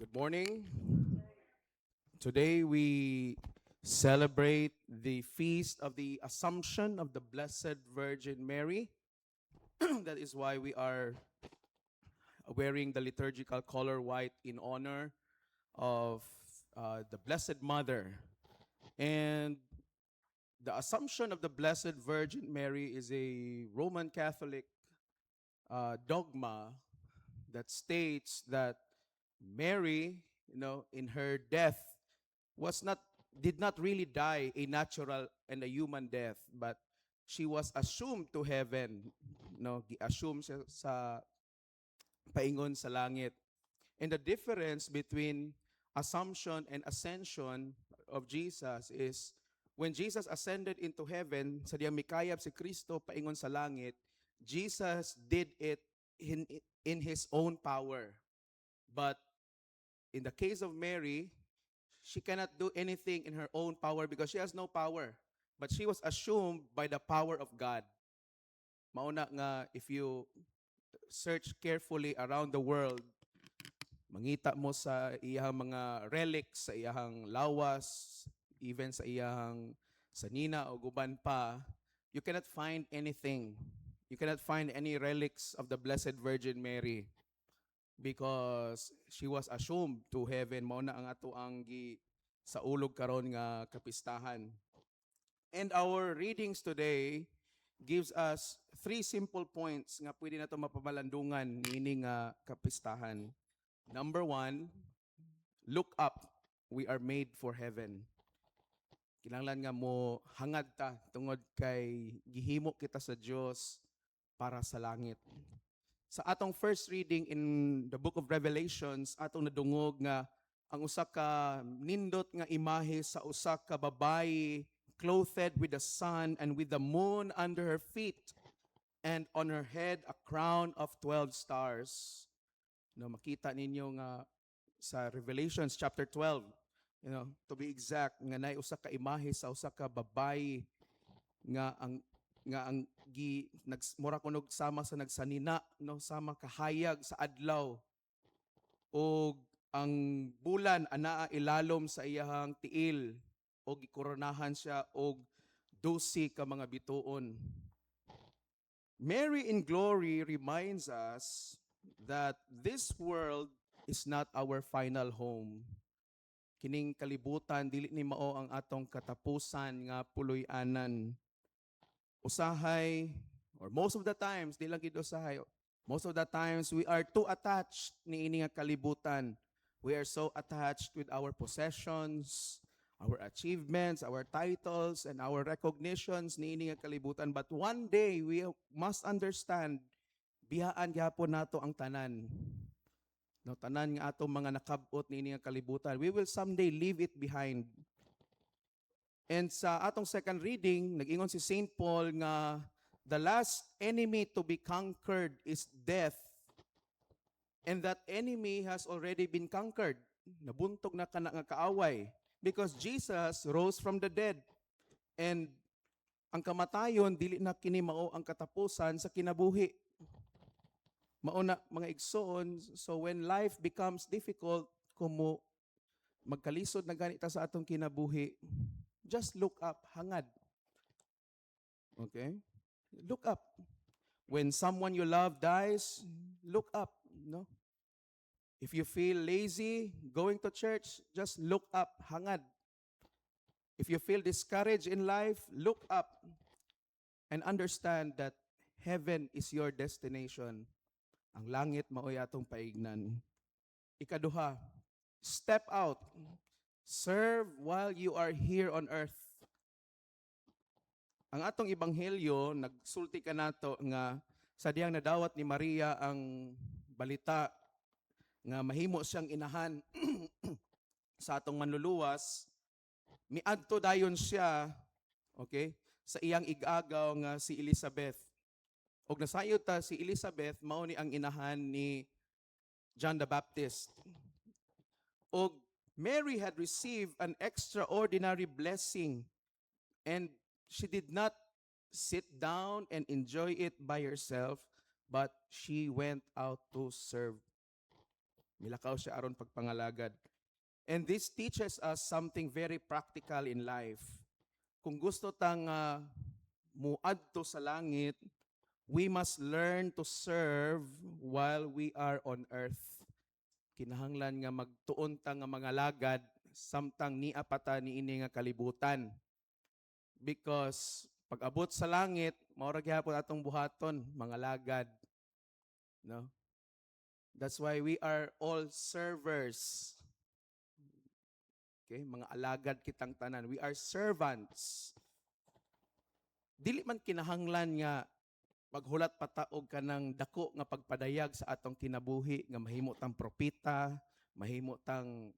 Good morning. Today we celebrate the feast of the Assumption of the Blessed Virgin Mary. That is why we are wearing the liturgical color white in honor of the Blessed Mother. And the Assumption of the Blessed Virgin Mary is a Roman Catholic dogma that states that Mary, in her death, was not did not really die a natural and a human death, but she was assumed to heaven. Gi-assume siya sa paingon sa langit. And the difference between assumption and ascension of Jesus is when Jesus ascended into heaven, sa diyang mikayab si Kristo paingon sa langit, Jesus did it in, in his own power. But in the case of Mary, she cannot do anything in her own power because she has no power. But she was assumed by the power of God. Mauna nga, if you search carefully around the world, mangita mo sa iyang mga relics, sa iyang lawas, even sa iyang sanina o guban pa, you cannot find anything. You cannot find any relics of the Blessed Virgin Mary because she was assumed to heaven. Mao na ang ato ang sa ulog karon nga kapistahan. And our readings today gives us three simple points nga pwede nato mapamalandungan niini nga kapistahan. Number one, look up. We are made for heaven. Kinahanglan nga mo hangad ta tungod kay gihimo kita sa Dios para sa langit. Sa atong first reading in the book of Revelations, atong nadungog nga ang usa ka nindot nga imahe sa usa ka babayi clothed with the sun and with the moon under her feet and on her head a crown of 12 stars. Makita ninyo nga sa Revelations chapter 12, to be exact, nga nay usa ka imahe sa usa ka babayi nga ang mura kunog sama sa nagsanina, sama kahayag sa adlaw, o ang bulan anaa ilalom sa iyahang tiil o gikoronahan siya og 12 ka mga bituon. Mary in glory reminds us that this world is not our final home. Kining kalibutan dili ni mao ang atong katapusan nga puloy-anan. Usahay, or most of the times, di lang gid usahay, most of the times we are too attached ni ini nga kalibutan. We are so attached with our possessions, our achievements, our titles, and our recognitions ni ini nga kalibutan. But one day, we must understand, biyaan gyapon nato ang tanan. Tanan nga atong mga nakabot ni ini nga kalibutan. We will someday leave it behind. And sa atong second reading, nag-ingon si St. Paul nga the last enemy to be conquered is death. And that enemy has already been conquered. Nabuntog na kana nga kaaway because Jesus rose from the dead. And ang kamatayon dili na kini mao ang katapusan sa kinabuhi. Mao na mga igsoon, so when life becomes difficult, kumo magkalisod na ganita sa atong kinabuhi, just look up, hangad. Okay? Look up. When someone you love dies, look up, no? If you feel lazy going to church, just look up, hangad. If you feel discouraged in life, look up and understand that heaven is your destination. Ang langit maoy atong paignan. Ikaduha, step out. Serve while you are here on earth. Ang atong ebanghelyo, nagsulti ka nato nga sa diyang nadawat ni Maria ang balita nga mahimo siyang inahan sa atong manluluwas, miadto dayon siya, okay, sa iyang igagaw nga si Elizabeth. Og nasayod ta si Elizabeth, mao ni ang inahan ni John the Baptist. Og Mary had received an extraordinary blessing and she did not sit down and enjoy it by herself, but she went out to serve. Milakaw siya aron pagpangalagad. And this teaches us something very practical in life. Kung gusto tang muadto sa langit, we must learn to serve while we are on earth. Kinahanglan nga magtuon ta nga mga lagad samtang niapata niini nga kalibutan. Because pag abot sa langit, mao ra gyapon atong buhaton, mga lagad. No? That's why we are all servers. Okay, mga alagad kitang tanan. We are servants. Dili man kinahanglan nga paghulat pataog ka ng dako nga pagpadayag sa atong kinabuhi nga mahimo tang propeta, mahimo tang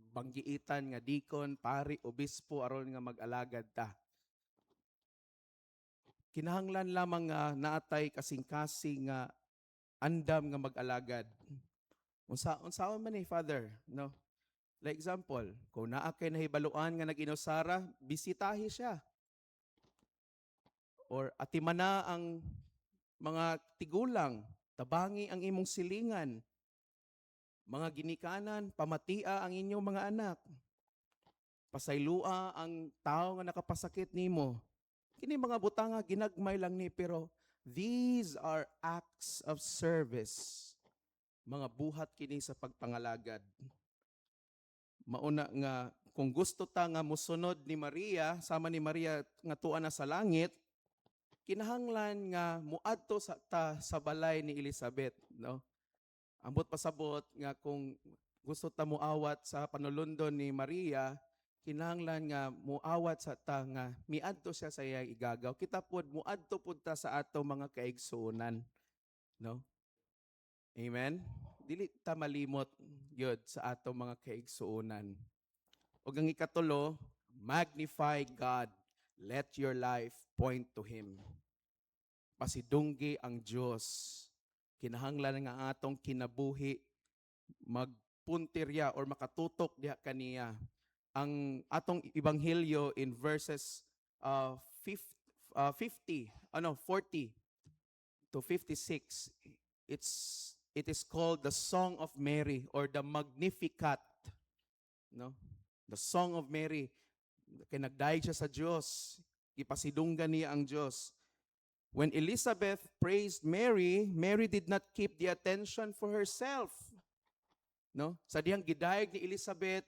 banggiitan nga dikon, pari, obispo aron nga mag-alagad ta. Kinahanglan lamang nga naatay kasing-kasing nga andam nga mag-alagad. Unsaon man ni Father, no? Like example, kung naa kay nahibaluan nga nag-inusara, bisitahi siya. Or atimana ang mga tigulang, tabangi ang imong silingan. Mga ginikanan, pamatia ang inyong mga anak. Pasaylua ang tao nga nakapasakit nimo. Kini mga butanga ginagmay lang ni, pero these are acts of service. Mga buhat kini sa pagpangalagad. Mauna nga kung gusto ta nga musunod ni Maria, sama ni Maria nga tuwa na sa langit, kinahanglan nga muadto sa balay ni Elizabeth, no? Ambot pasabot nga kung gusto ta muawat sa panulundon ni Maria, kinahanglan nga muawat sa ta nga miadto siya sa iyang igagaw. Kita pod muadto pud ta sa ato mga kaigsuonan, no? Amen. Dili ta malimot gyud sa ato mga kaigsuonan. Ug ang ikatulo, magnify God. Let your life point to Him. Pasidunggi ang Diyos. Kinahanglan nga atong kinabuhi magpuntirya or makatutok diha kaniya. Ang atong ebanghelyo in verses 40 to 56, it is called the Song of Mary or the Magnificat, no? The Song of Mary. Kay nagdaig siya sa Dios, ipasidunggan niya ang Dios. When Elizabeth praised Mary, Mary did not keep the attention for herself. No? Sa diyang gidaig ni Elizabeth,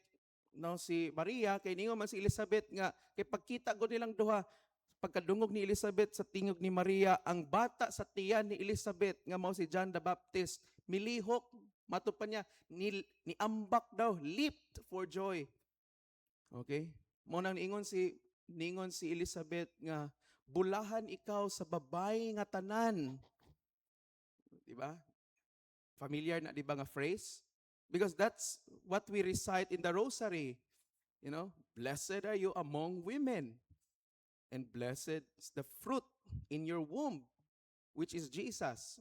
no, si Maria, kay ningon man si Elizabeth nga kay pagkita go nilang duha, pagkadungog ni Elizabeth sa tingog ni Maria, ang bata sa tiyan ni Elizabeth nga mao si John the Baptist, milihok, matud pa niya, niambak daw, leaped for joy. Okay? Mo nang ningon si Elizabeth nga bulahan ikaw sa babae nga tanan. Di ba? Familiar na di ba nga phrase? Because that's what we recite in the rosary. You know, blessed are you among women, and blessed is the fruit in your womb, which is Jesus.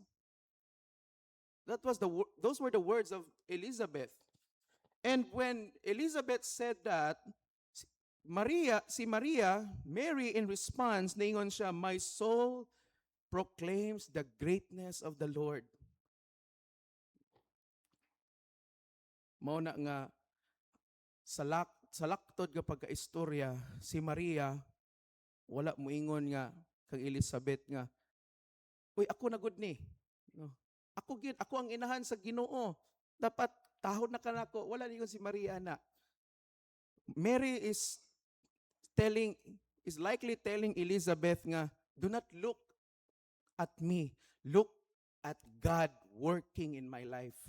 Those were the words of Elizabeth. And when Elizabeth said that, Mary in response, ningon siya, my soul proclaims the greatness of the Lord. Mao na nga salaktod nga pagkaistorya, si Maria wala moingon nga kang Elizabeth nga, uy, ako na gud ni. No? Ako ang inahan sa Ginoo. Dapat tahod na kanako. Wala ningon si Maria na. Mary is likely telling Elizabeth nga, do not look at me, look at God working in my life.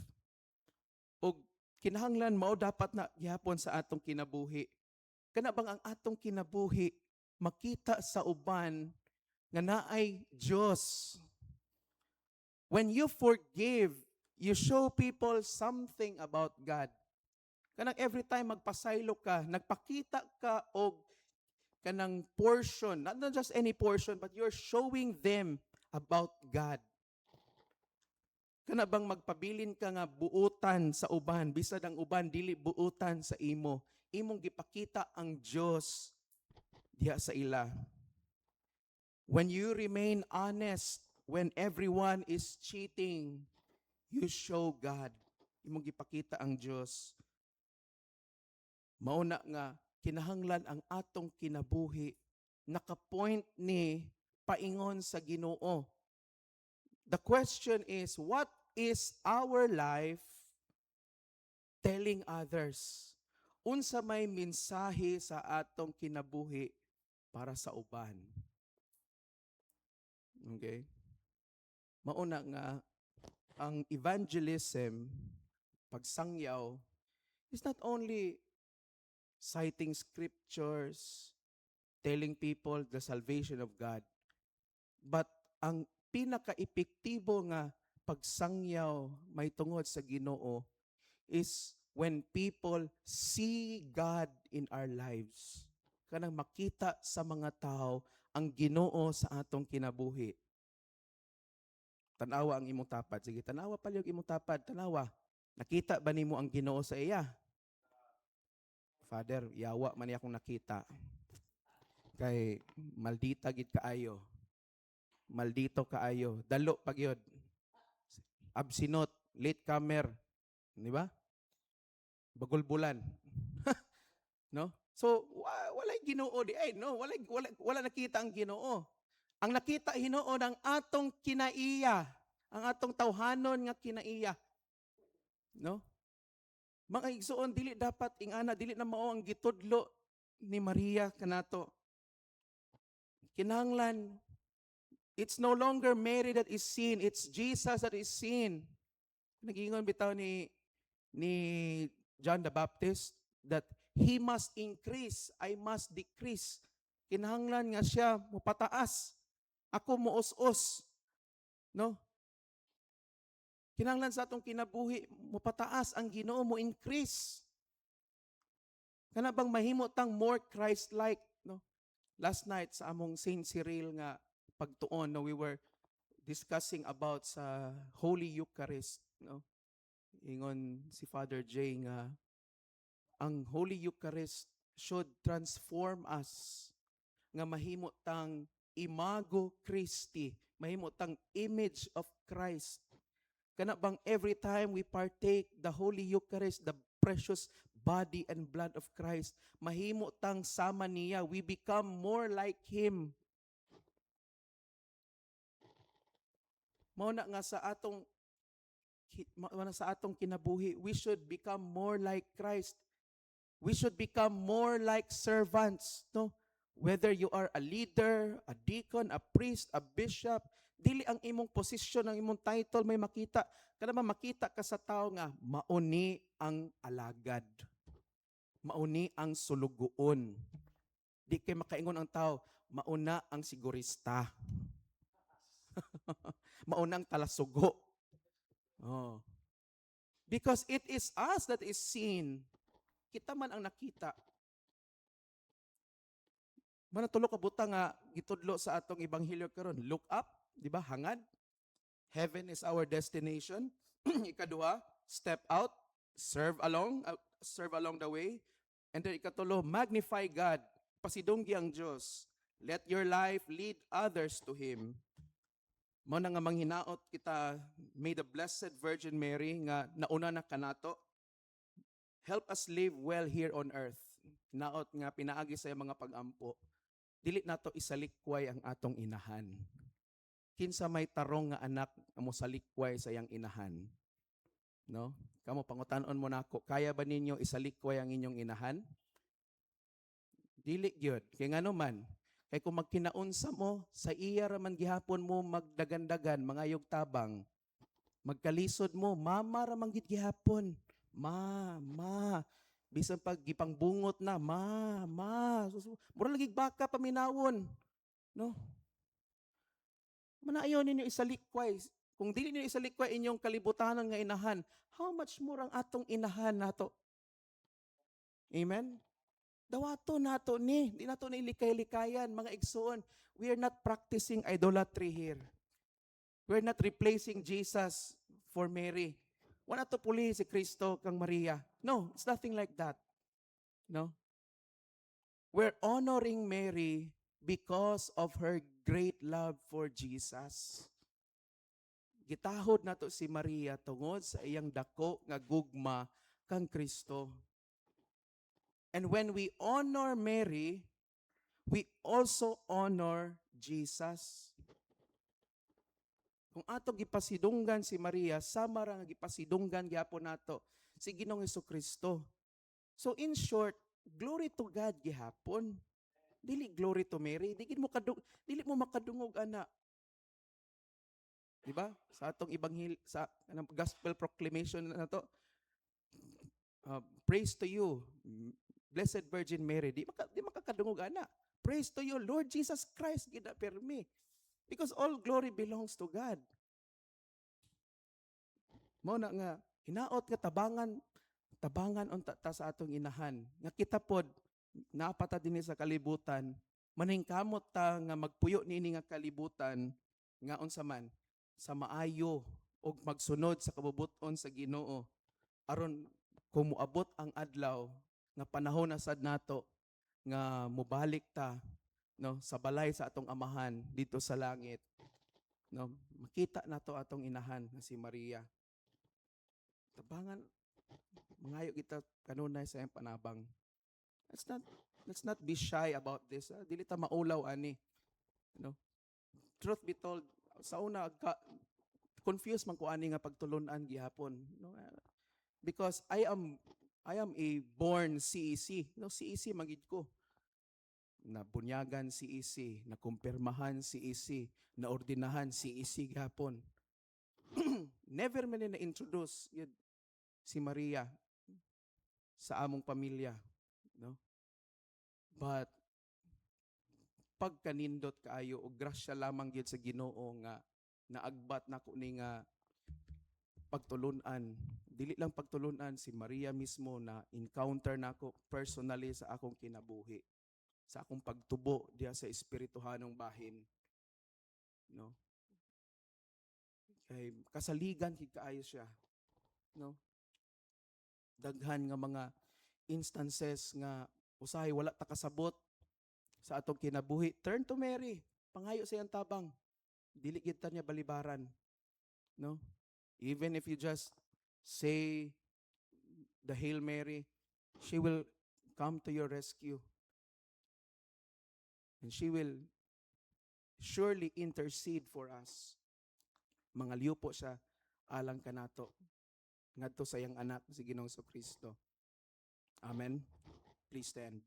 O kinahanglan mao dapat na gihapon sa atong kinabuhi. Kana bang ang atong kinabuhi makita sa uban nga naay Dios. When you forgive, you show people something about God. Kanang every time magpasaylo ka, nagpakita ka og kanang portion, not just any portion, but you're showing them about God. Kana bang magpabilin ka nga buutan sa uban, bisad ang uban dili buutan sa imo. Imong gipakita ang Dios diha sa ila. When you remain honest when everyone is cheating, you show God. imong gipakita ang Dios. Mauna nga kinahanglan ang atong kinabuhi naka-point ni paingon sa Ginoo. The question is, what is our life telling others? Unsa may mensahe sa atong kinabuhi para sa uban? Okay? Mauna nga ang evangelism, pagsangyaw, is not only citing scriptures, telling people the salvation of God, but ang pinaka-epektibo nga pagsangyaw may tungod sa Ginoo is when people see God in our lives. Kanang makita sa mga tao ang Ginoo sa atong kinabuhi. Tanawa ang imong tapad. Sige, tanawa pa yung imong tapad. Tanawa. Nakita ba nimo ang Ginoo sa iya? Father, yawa man niya akong nakita. Kay maldita gid kaayo. Maldito kaayo. Dalo pag yun. Absinot, late comer. Di ba? Bagulbulan. No? So, walay Ginoo di ay, no? Wala nakita ang Ginoo. Ang nakita Ginoo ng atong kinaiya, ang atong tawhanon nga kinaiya. No? Mga igsuon dili dapat ingana dili na mao ang gitudlo ni Maria kanato. Kinahanglan it's no longer Mary that is seen, it's Jesus that is seen. Nagingon bitaw ni John the Baptist that he must increase, I must decrease. Kinahanglan nga siya mupataas. Ako muos-os. No? Kinahanglan sa atong kinabuhi mupataas ang Ginoo mo increase. Kana bang mahimo tang more Christ-like, no? Last night sa among Saint Cyril nga pagtuon, no, we were discussing about sa Holy Eucharist, no? Ingon si Father J nga ang Holy Eucharist should transform us nga mahimo tang imago Christi, mahimo tang image of Christ. Kana bang every time we partake the Holy Eucharist, the precious body and blood of Christ, mahimo tang sama niya, we become more like Him. Mao na nga sa atong kinabuhi, we should become more like Christ. We should become more like servants, no? Whether you are a leader, a deacon, a priest, a bishop, dili ang imong posisyon, ang imong title may makita. Kana ba makita ka sa tao nga mauni ang alagad. Mauni ang sulugoon. Di kay makaingon ang tao, mauna ang sigurista. Maunang talasugo. Oh. Because it is us that is seen. Kita man ang nakita. Manatulo ka buta nga gitudlo sa atong ebanghelyo karon. Look up, di ba? Hangad. Heaven is our destination. Ikaduha, step out, serve along the way. And then ikatulo, magnify God. Pasidunggi ang Diyos. Let your life lead others to Him. Mao na nga manghinaot kita, may the Blessed Virgin Mary nga nauna na kanato. Help us live well here on earth. Naot nga pinaagi sa mga pag-ampo. Dili nato isalikway ang atong inahan. Kinsa may tarong nga anak amo salikway sa iyang inahan. No? Kamo pangutan-on mo nako, kaya ba ninyo isalikway ang inyong inahan? Dili gyud. Kay ngano man, kay kung magkinaunsa mo, sa iya raman gihapon mo magdagandagan, mangayog tabang. Magkalisod mo, mama raman gid gihapon. Ma. Bisan pag gipangbungot na, ma. Mura lagi baka paminawon. No? Manayon ninyo isalikway. Kung dili ninyo isalikway inyong kalibutanan nga inahan, how much more ang atong inahan nato? Amen? Dawato nato ni, di nato na ilikay-likayan, mga igsoon. We are not practicing idolatry here. We're not replacing Jesus for Mary. Wala to puli si Kristo kang Maria. No, it's nothing like that. No? We're honoring Mary because of her great love for Jesus. gitahod nato si Maria tungod sa iyang dako nga gugma kang Kristo. And when we honor Mary, we also honor Jesus. Kung ato gipasidunggan si Maria, sama ra nga gipasidunggan gyapon nato si Ginoong Hesukristo. So in short, glory to God gihapon. Dili glory to Mary. Dili mo makadungog ana. Di ba? Sa atong sa gospel proclamation na to, praise to you, Blessed Virgin Mary. Di makakadungog ana. Praise to you, Lord Jesus Christ, ginapermi. Because all glory belongs to God. Mo na nga, hinaot nga tabangan unta ta sa atong inahan. Nga kita pod, napata din sa kalibutan, maningkamot ta nga magpuyo niini nga kalibutan, nga unsa man, sa maayo, o magsunod sa kabubuton sa Ginoo, aron kung muabot ang adlaw, nga panahon na sad nato, nga mubalik ta, no, sa balay sa atong amahan dito sa langit, no, makita nato atong inahan nga si Maria. Tabangan, mangayo kita kanunay sa iyang panabang. Let's not be shy about this. Dili ta maulaw ani. No? Truth be told, sa una confused man ko ani nga pagtulunan gihapon. No? Because I am a born CEC. No, CEC magid ko. Na bunyagan CEC, na kumpirmahan CEC, na ordinahan CEC gihapon. Never man na introduce si Maria sa among pamilya, no? But pagkanindot kaayo og grasya lamang gyud sa Ginoo nga naagbat nako ni nga pagtulunan. Dili lang pagtulunan, si Maria mismo na encounter nako personally sa akong kinabuhi, sa akong pagtubo diha sa espirituhanong bahin, no? Kay kasaligan kid kaayo siya, no? Daghan nga mga instances nga usahay wala ta kasabot sa atong kinabuhi. Turn to Mary, pangayo sa iyang tabang. Dili gid ta niya balibaran, no? Even if you just say the Hail Mary, she will come to your rescue. And she will surely intercede for us. Mangaliw po siya alang kanato ngadto sa iyang anak si Ginoong Kristo. Amen. Please stand.